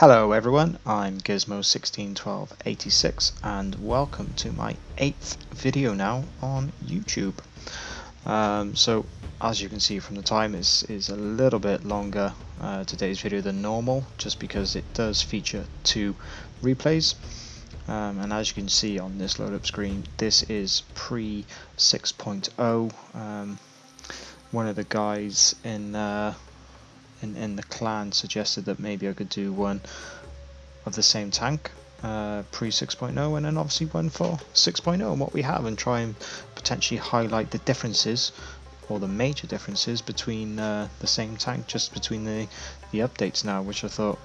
Hello everyone, I'm Gizmo161286 and welcome to my 8th video now on YouTube. So as you can see from the time, is a little bit longer today's video than normal, just because it does feature 2 replays. And as you can see on this load up screen, this is pre 6.0. One of the guys in the clan suggested that maybe I could do one of the same tank pre 6.0 and then obviously one for 6.0 and what we have, and try and potentially highlight the differences or the major differences between the same tank, just between the updates now, which I thought,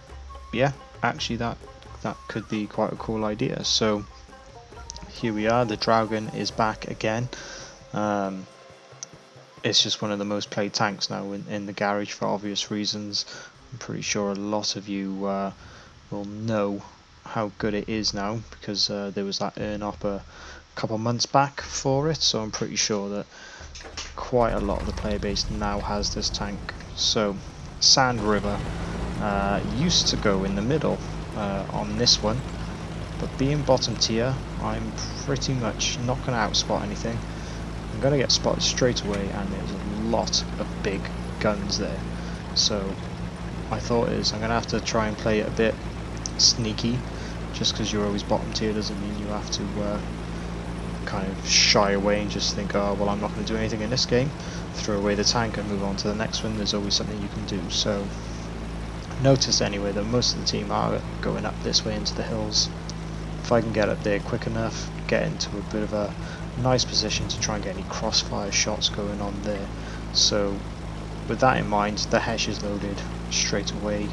yeah, actually that could be quite a cool idea. So here we are, the Draugen is back again. It's just one of the most played tanks now in the garage for obvious reasons. I'm pretty sure a lot of you will know how good it is now, because there was that earn up a couple months back for it, so I'm pretty sure that quite a lot of the player base now has this tank. So Sand River used to go in the middle on this one, but being bottom tier, I'm pretty much not going to outspot anything. I'm going to get spotted straight away, and there's a lot of big guns there. So my thought is I'm going to have to try and play it a bit sneaky. Just because you're always bottom tier doesn't mean you have to kind of shy away and just think, oh well, I'm not going to do anything in this game, throw away the tank and move on to the next one. There's always something you can do. So notice anyway that most of the team are going up this way into the hills. If I can get up there quick enough, get into a bit of a nice position to try and get any crossfire shots going on there. So with that in mind, the Hesh is loaded straight away,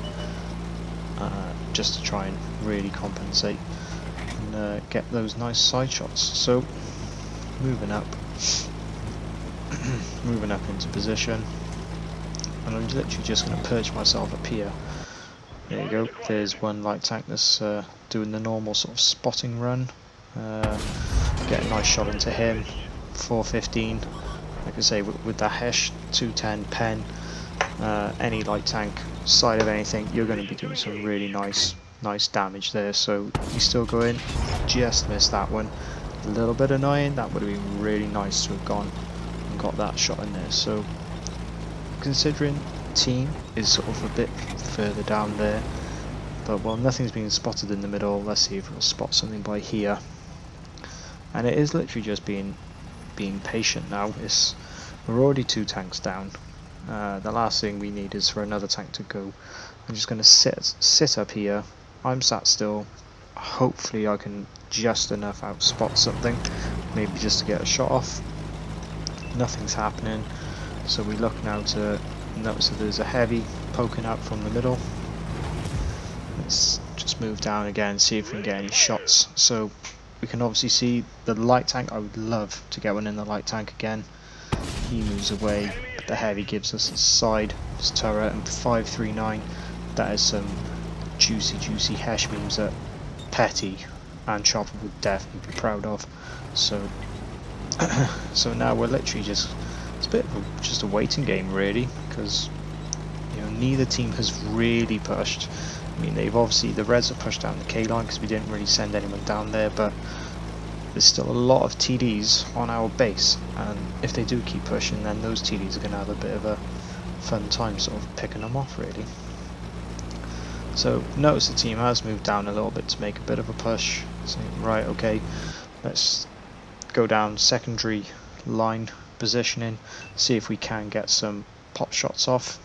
just to try and really compensate and get those nice side shots. So moving up moving up into position, and I'm literally just going to perch myself up here. There you go, there's one light tank that's doing the normal sort of spotting run. Get a nice shot into him. 415. Like I say, with the Hesh 210 pen, any light tank side of anything, you're going to be doing some really nice damage there. So you still go in, just missed that one. A little bit annoying. That would have been really nice to have gone and got that shot in there. So considering team is sort of a bit further down there, but well, nothing's being spotted in the middle. Let's see if we'll spot something by here. And it is literally just being patient now. We're already 2 tanks down. The last thing we need is for another tank to go. I'm just going to sit up here. I'm sat still. Hopefully I can just enough outspot something, maybe just to get a shot off. Nothing's happening, so we look now to notice that there's a heavy poking out from the middle. Let's just move down again, see if we can get any shots. So we can obviously see the light tank. I would love to get one in the light tank again. He moves away, but the heavy gives us a side of his turret, and 539. That is some juicy Hesh beams that Petty and Chopper would definitely be proud of. So so now we're literally just, it's a bit of just a waiting game really, because neither team has really pushed. I mean, they've obviously, the Reds have pushed down the K line because we didn't really send anyone down there, but there's still a lot of TDs on our base, and if they do keep pushing, then those TDs are going to have a bit of a fun time sort of picking them off really. So notice the team has moved down a little bit to make a bit of a push, saying right, okay, let's go down secondary line positioning, see if we can get some pop shots off.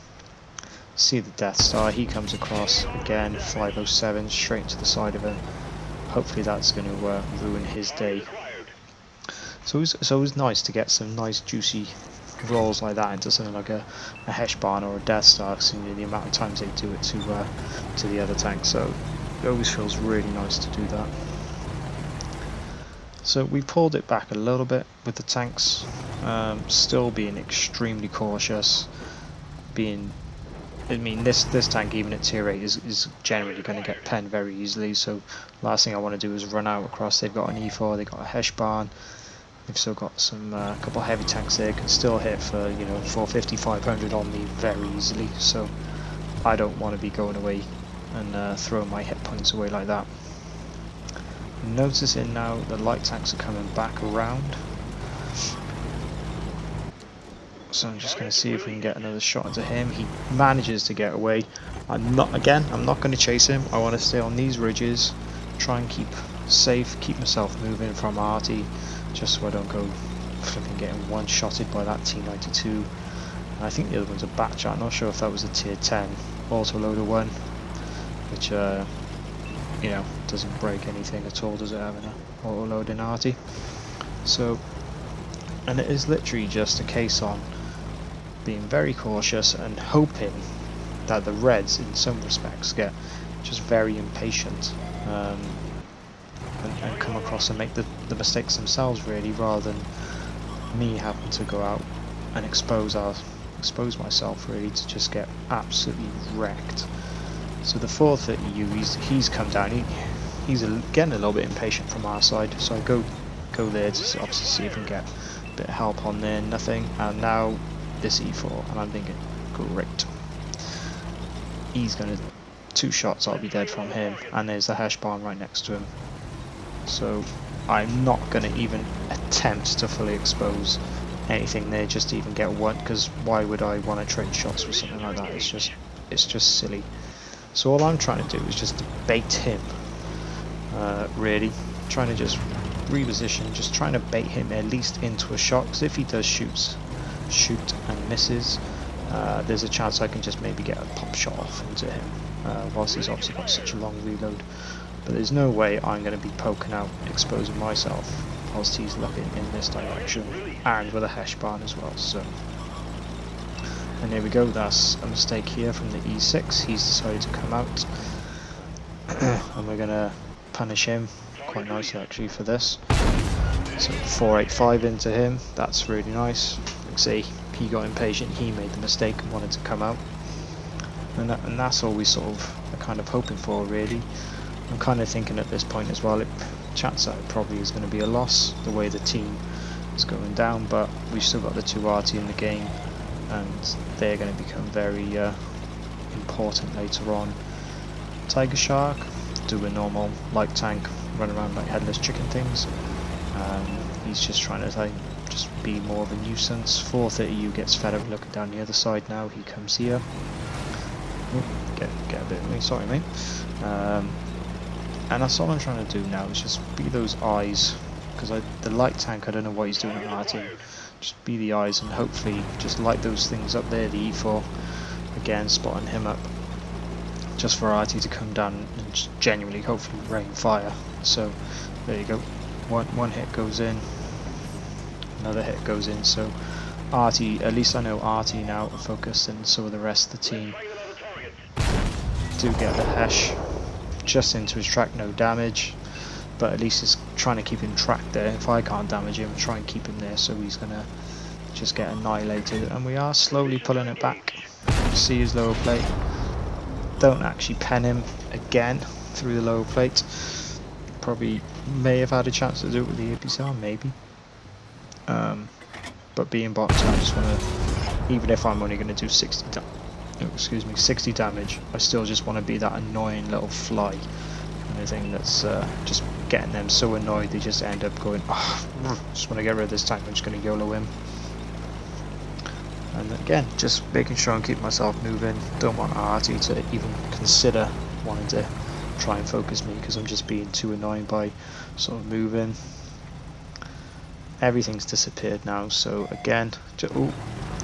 See the Death Star, he comes across again, 507 straight to the side of him. Hopefully that's going to ruin his day. So it was nice to get some nice juicy rolls like that into something like a Hesh barn or a Death Star, because the amount of times they do it to the other tank. So it always feels really nice to do that. So we pulled it back a little bit with the tanks, still being extremely cautious. I mean, this tank, even at tier 8, is generally going to get penned very easily. So last thing I want to do is run out across. They've got an E4, they've got a Hesh barn, they've still got some couple heavy tanks there, can still hit for 450, 500 on me very easily. So I don't want to be going away and throw my hit points away like that. Noticing now the light tanks are coming back around, so I'm just going to see if we can get another shot into him. He manages to get away. I'm not going to chase him. I want to stay on these ridges, try and keep safe, keep myself moving from Artie, just so I don't go flipping getting one-shotted by that T92. And I think the other one's a batch. I'm not sure if that was a tier 10 autoloader one, which you know, doesn't break anything at all, does it, having an autoload in Artie? So, and it is literally just a case on being very cautious and hoping that the Reds in some respects get just very impatient and come across and make the mistakes themselves, really, rather than me having to go out and expose myself, really, to just get absolutely wrecked. So the 430U, he's come down, he's getting a little bit impatient from our side, so I go there to obviously see if we can get a bit of help on there, nothing, and now this E4, and I'm thinking, great. He's gonna, 2 shots, I'll be dead from him, and there's the hash barn right next to him. So I'm not gonna even attempt to fully expose anything there, just to even get one, because why would I want to trade shots with something like that? It's just silly. So all I'm trying to do is just to bait him, really, trying to just reposition, just trying to bait him at least into a shot, because if he does shoot and misses, there's a chance I can just maybe get a pop shot off into him, whilst he's obviously got such a long reload. But there's no way I'm going to be poking out, exposing myself, whilst he's looking in this direction, and with a hash barn as well. So, and there we go, that's a mistake here from the E6. He's decided to come out, and we're going to punish him quite nicely actually for this. So 485 into him, that's really nice. Like I say, he got impatient, he made the mistake and wanted to come out. And that's all we sort of are kind of hoping for, really. I'm kind of thinking at this point as well, chance that it probably is going to be a loss, the way the team is going down, but we've still got the 2 RT in the game, and they're going to become very important later on. Tiger Shark, do a normal light tank, run around like headless chicken things. He's just trying to just be more of a nuisance. 430U gets fed up looking down the other side now, he comes here. Ooh, get a bit of me, sorry mate. And that's all I'm trying to do now, is just be those eyes, because the light tank, I don't know what he's doing at RT. Just be the eyes and hopefully just light those things up there, the E4, again spotting him up, just for RT to come down and just genuinely hopefully rain fire. So there you go, one hit goes in, another hit goes in, so RT, at least I know RT now are focused, and so are the rest of the team. Do get the hash just into his track, no damage, but at least it's trying to keep him tracked there. If I can't damage him, try and keep him there, so he's gonna just get annihilated. And we are slowly pulling it back. See his lower plate, don't actually pen him again through the lower plate. Probably may have had a chance to do it with the APCR, maybe, but being boxed, I just want to, even if I'm only going to do 60 damage, I still just want to be that annoying little fly kind of thing that's just getting them so annoyed they just end up going, oh, just want to get rid of this tank, I'm just going to YOLO him. And again, just making sure I'm keeping myself moving. Don't want RT to even consider wanting to try and focus me, because I'm just being too annoying by sort of moving. Everything's disappeared now, so again, oh,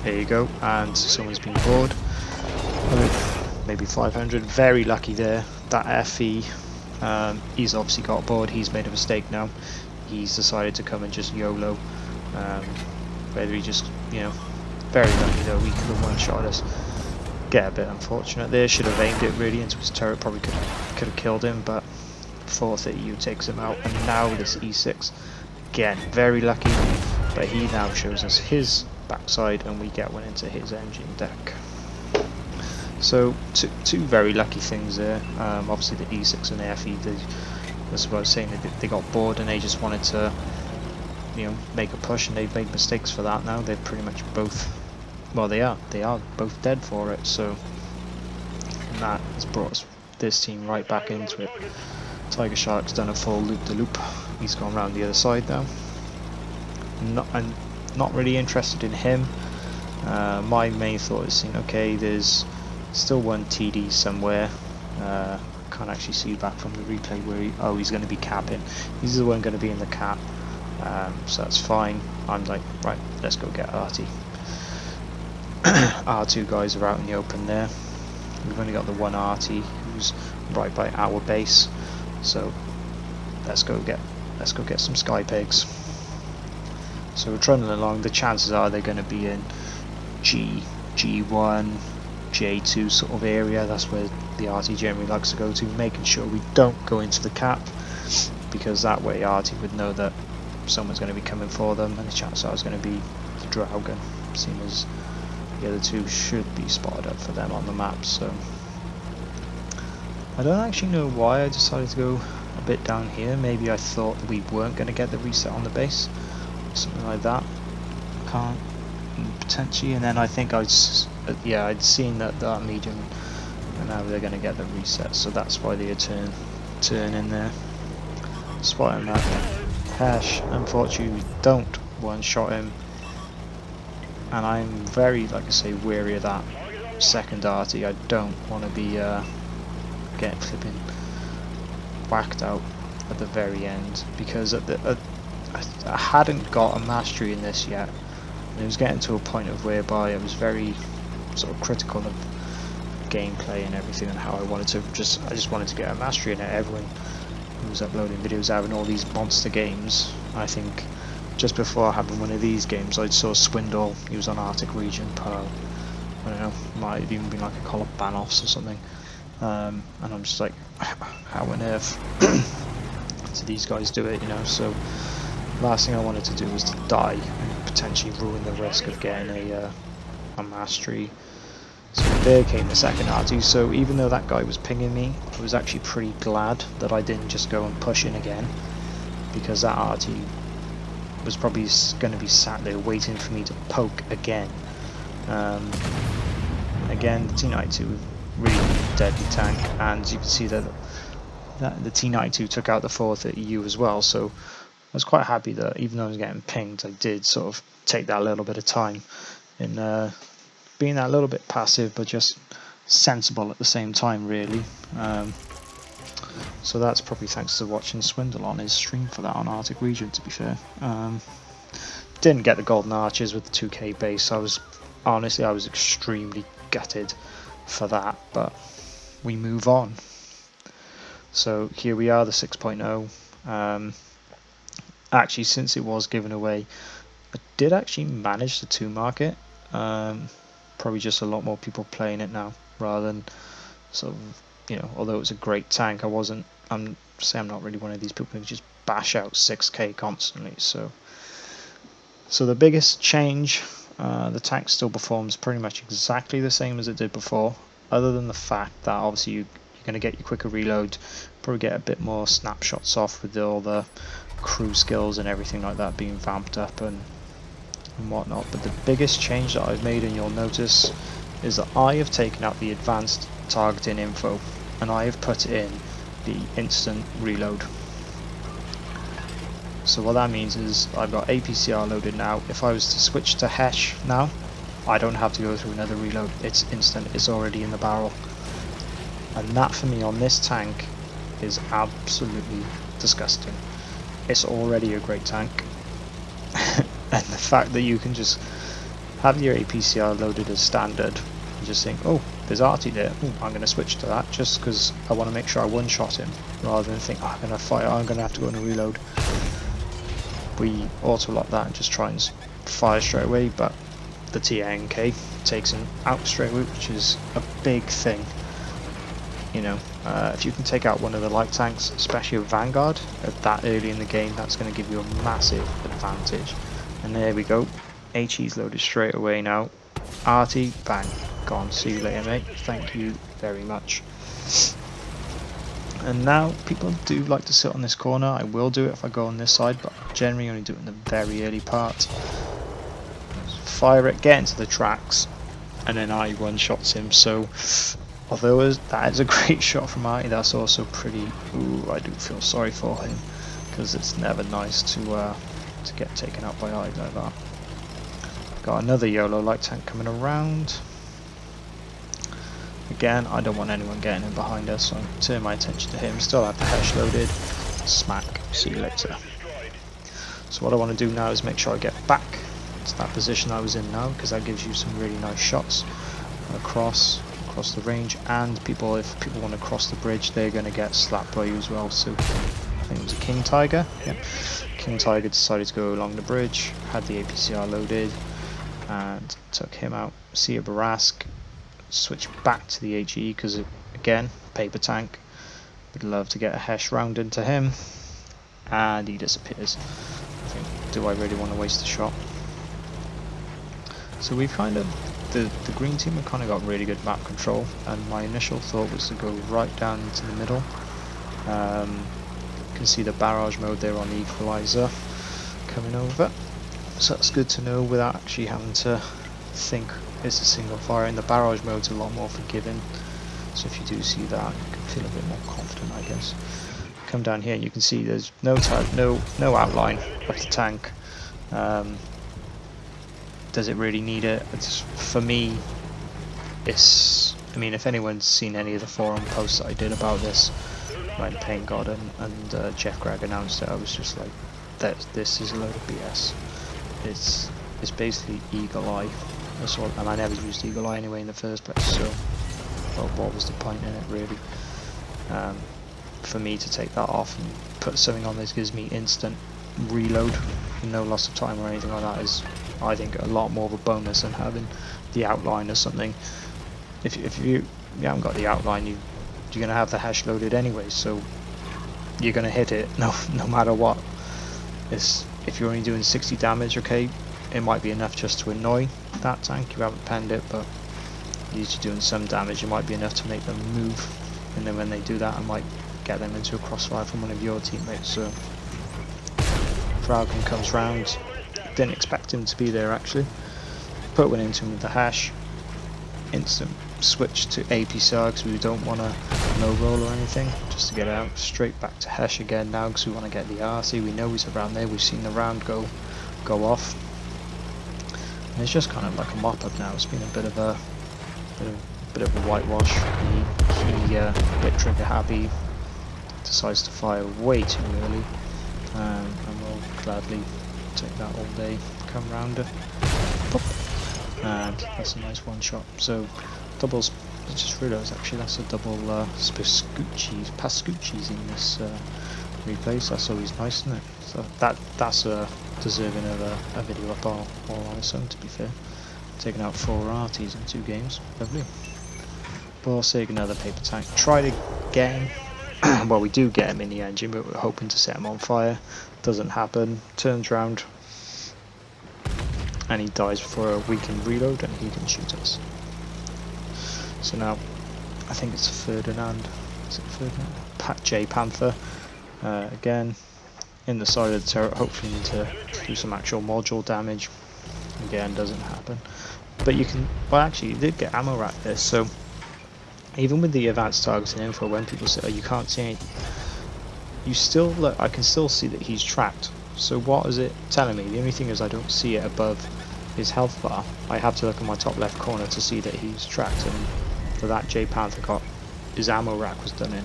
there you go, and someone's been bored. Maybe 500, very lucky there. That FE, he's obviously got bored, he's made a mistake now. He's decided to come and just YOLO. Whether he just, you know, very lucky though, he could have one-shot us. Get a bit unfortunate there, should have aimed it really into his turret, probably could have killed him, but 430U takes him out. And now this E6, again, very lucky, but he now shows us his backside and we get one into his engine deck. So two very lucky things there. Obviously the E6 and the FE, that's what I was saying, they got bored and they just wanted to, you know, make a push, and they've made mistakes for that now. They're pretty much both, well, they are both dead for it. So, and that has brought us this team right back into it. Tiger Shark's done a full loop-de-loop. He's gone around the other side now. I'm not really interested in him. My main thought is seeing, okay, there's still one TD somewhere. Can't actually see back from the replay where he's going to be capping. He's the one going to be in the cap, so that's fine. I'm like, right, let's go get Artie. Our two guys are out in the open there. We've only got the one Artie who's right by our base, so let's go get some sky pigs. So we're trundling along. The chances are they're going to be in G1, J2 sort of area. That's where the Artie generally likes to go to, making sure we don't go into the cap, because that way Artie would know that someone's going to be coming for them, and the chances are it's going to be the Draugen, seeing as the other two should be spotted up for them on the map. So I don't actually know why I decided to go a bit down here. Maybe I thought that we weren't going to get the reset on the base, something like that. Can't potentially. And then I think I'd seen that medium, and now they're going to get the reset, so that's why they turn in there. Spotting that Hash, unfortunately don't one-shot him, and I'm very, like I say, wary of that second Artie. I don't want to be getting flipping whacked out at the very end, because I hadn't got a mastery in this yet, and it was getting to a point of whereby I was very sort of critical of gameplay and everything, and how I just wanted to get a mastery in it. Everyone who was uploading videos having all these monster games. I think just before having one of these games, I saw Swindle. He was on Arctic Region, Pearl. I don't know, might have even been like a Call of Banos or something. And I'm just like, how on earth do these guys do it, you know? So last thing I wanted to do was to die and potentially ruin the risk of getting a mastery. So there came the second Artie. So even though that guy was pinging me, I was actually pretty glad that I didn't just go and push in again, because that Artie was probably going to be sat there waiting for me to poke again. Again, the T92, really deadly tank, and you can see that the T92 took out the 430U as well. So I was quite happy that even though I was getting pinged, I did sort of take that little bit of time in being that little bit passive, but just sensible at the same time, really. So that's probably thanks to watching Swindle on his stream for that on Arctic Region, to be fair. Didn't get the golden arches with the 2k base. I was extremely gutted for that, but we move on. So here we are, the 6.0. Actually, since it was given away, I did actually manage to 2-mark it. Probably just a lot more people playing it now, rather than sort of, you know, although it's a great tank, I'm not really one of these people who just bash out 6k constantly. So the biggest change, the tank still performs pretty much exactly the same as it did before, other than the fact that obviously you're going to get your quicker reload, probably get a bit more snapshots off with all the crew skills and everything like that being vamped up and whatnot. But the biggest change that I've made, and you'll notice, is that I have taken out the advanced targeting info and I have put in the instant reload. So what that means is I've got APCR loaded now. If I was to switch to Hesh now, I don't have to go through another reload. It's instant, it's already in the barrel. And that for me on this tank is absolutely disgusting. It's already a great tank. And the fact that you can just have your APCR loaded as standard and just think, oh, there's Artie there, ooh, I'm going to switch to that just because I want to make sure I one-shot him, rather than think, oh, I'm going to fire, I'm going to have to go on a reload. We auto-lock that and just try and fire straight away, but the TNK takes him out straight away, which is a big thing. You know, if you can take out one of the light tanks, especially a Vanguard, at that early in the game, that's going to give you a massive advantage. And there we go, HE's loaded straight away now. Artie, bang, gone. See you later, mate. Thank you very much. And now, people do like to sit on this corner. I will do it if I go on this side, but generally only do it in the very early part. Fire it, get into the tracks, and then I one-shots him. So although that is a great shot from Artie, that's also pretty. Ooh, I do feel sorry for him, because it's never nice to get taken out by Artie like that. Got another YOLO light tank coming around. Again, I don't want anyone getting in behind us, so I turn my attention to him. Still have the Hesh loaded. Smack. See you later. So what I want to do now is make sure I get back to that position I was in now, because that gives you some really nice shots across the range, and if people want to cross the bridge, they're going to get slapped by you as well. So I think it was a King Tiger. Yep. King Tiger decided to go along the bridge, had the APCR loaded, and took him out. See a Barask, switch back to the HE because again, paper tank. Would love to get a Hesh round into him, and he disappears. I think, do I really want to waste a shot? So we've kind of, the green team have kind of got really good map control, and my initial thought was to go right down into the middle. You can see the barrage mode there on the equalizer coming over, so that's good to know without actually having to think it's a single fire. And the barrage mode's a lot more forgiving, so if you do see that, you can feel a bit more confident, I guess. Come down here and you can see there's no outline of the tank. Does it really need it? For me, I mean, if anyone's seen any of the forum posts that I did about this when Pain God and Jeff Gregg announced it, I was just like, this is a load of BS. It's basically Eagle Eye. That's all, and I never used Eagle Eye anyway in the first place, so well, what was the point in it really? For me to take that off and put something on this gives me instant reload, no loss of time or anything like that, is I think a lot more of a bonus than having the outline or something. If you haven't got the outline, you're going to have the Hesh loaded anyway, so you're going to hit it no matter what. If you're only doing 60 damage, okay, it might be enough just to annoy that tank. You haven't penned it, but you're doing some damage. It might be enough to make them move, and then when they do that, I might get them into a crossfire from one of your teammates. So Draugen comes round. Didn't expect him to be there actually. Put one into him with the Hesh. Instant switch to APCR because we don't want a no roll or anything, just to get out. Straight back to Hesh again now because we want to get the RC. We know he's around there. We've seen the round go off. And it's just kind of like a mop up now. It's been a bit of a whitewash. He bit trigger happy. Decides to fire way too early, and we'll gladly take that all day. Come round it, pop, and that's a nice one shot. So doubles. I just realised actually that's a double Pascucci's in this replay. So that's always nice, isn't it? So that's deserving of a video up all on its own. To be fair, taking out 4 arties in 2 games, lovely. Borsig, another paper tank. Try to get him. Well, we do get him in the engine, but we're hoping to set him on fire. Doesn't happen. Turns round, and he dies before we can reload, and he can shoot us. So now, I think it's Ferdinand. Is it Ferdinand? J Panther. Again, in the side of the turret. Hopefully, need to do some actual module damage. Again, doesn't happen. But you can. Well, actually, you did get ammo rack this, so. Even with the advanced targeting info, when people say, oh, you can't see anything, you still look, I can still see that he's tracked. So what is it telling me? The only thing is I don't see it above his health bar. I have to look in my top left corner to see that he's tracked, and for that J Panther got his ammo rack was done in.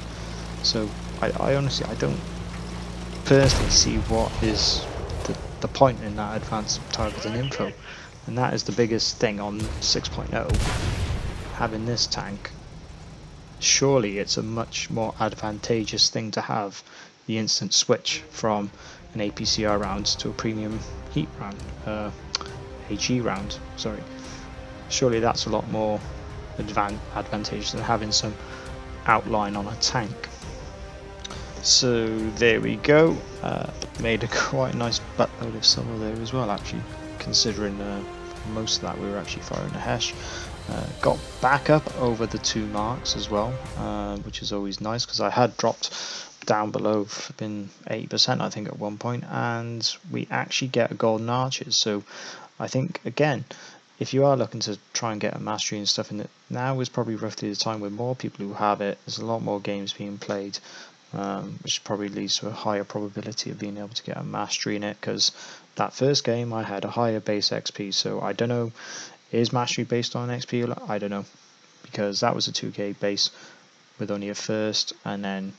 So I honestly, I don't personally see what is the point in that advanced targeting info, and that is the biggest thing on 6.0, having this tank. Surely it's a much more advantageous thing to have the instant switch from an APCR round to a premium heat round, HE round, sorry. Surely that's a lot more advantageous than having some outline on a tank. So there we go, made a quite nice buttload of summer there as well actually, considering most of that we were actually firing a Hesh. Got back up over the 2 marks as well, which is always nice because I had dropped down below been 80% I think at one point, and we actually get a golden arches. So I think again, if you are looking to try and get a mastery and stuff in it, now is probably roughly the time with more people who have it. There's a lot more games being played, which probably leads to a higher probability of being able to get a mastery in it, because that first game I had a higher base XP, so I don't know, is mastery based on XP? I don't know, because that was a 2k base with only a first, and then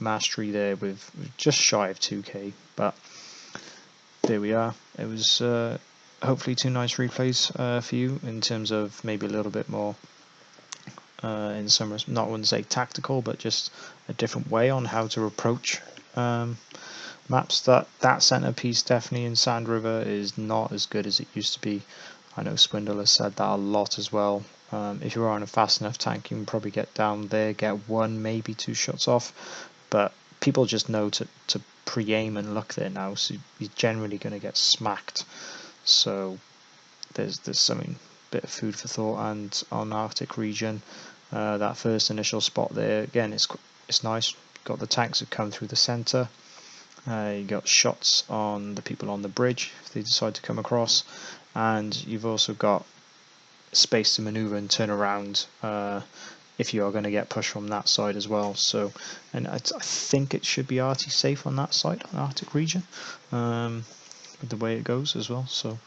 mastery there with just shy of 2k, but there we are. It was hopefully 2 nice replays for you, in terms of maybe a little bit more in some, not want to say tactical, but just a different way on how to approach maps. That centerpiece definitely in Sand River is not as good as it used to be. I know Swindle has said that a lot as well. If you're on a fast enough tank, you can probably get down there, get 1, maybe 2 shots off, but people just know to pre-aim and look there now, so you're generally going to get smacked. So there's something, bit of food for thought. And on Arctic region, that first initial spot there, again, it's nice. Got the tanks that come through the center. You got shots on the people on the bridge if they decide to come across, and you've also got space to maneuver and turn around if you are going to get pushed from that side as well. So, and I think it should be RT safe on that side, on Arctic region, with the way it goes as well. So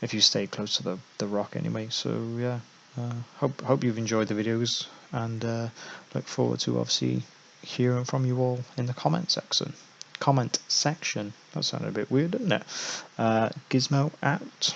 if you stay close to the rock anyway. So yeah, hope you've enjoyed the videos, and look forward to obviously hearing from you all in the comment section. That sounded a bit weird, didn't it? Gizmo out.